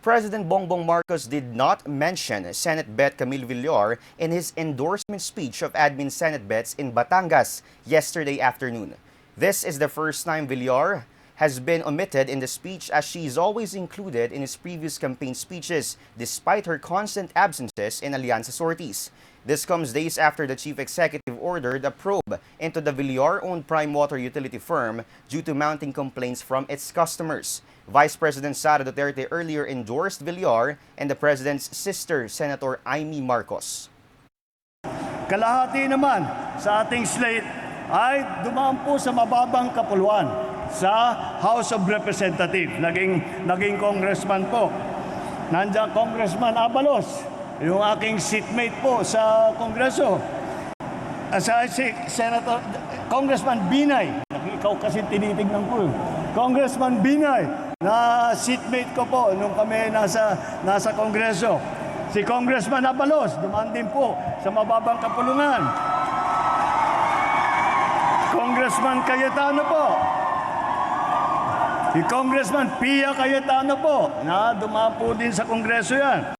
President Bongbong Marcos did not mention Senate Bet Camille Villar in his endorsement speech of admin Senate bets in Batangas yesterday afternoon. This is the first time Villar has been omitted in the speech, as she is always included in his previous campaign speeches despite her constant absences in Alianza sorties. This comes days after the chief executive ordered a probe into the Villar-owned prime water utility firm due to mounting complaints from its customers. Vice President Sara Duterte earlier endorsed Villar and the president's sister, Senator Amy Marcos. Kalahati naman sa ating slate ay dumaan po sa mababang kapuluan sa House of Representatives. Naging congressman po. Nandiyan Congressman Abalos, yung aking seatmate po sa Kongreso. Sa Senator Congressman Binay, ikaw kasi tinitignan ko. Congressman Binay, na seatmate ko po nung kami nasa Kongreso. Si Congressman Abalos, dumaan din po sa mababang kapulungan. Congressman Cayetano po. Si Congressman Pia Cayetano po, na dumaan po din sa Kongreso yan.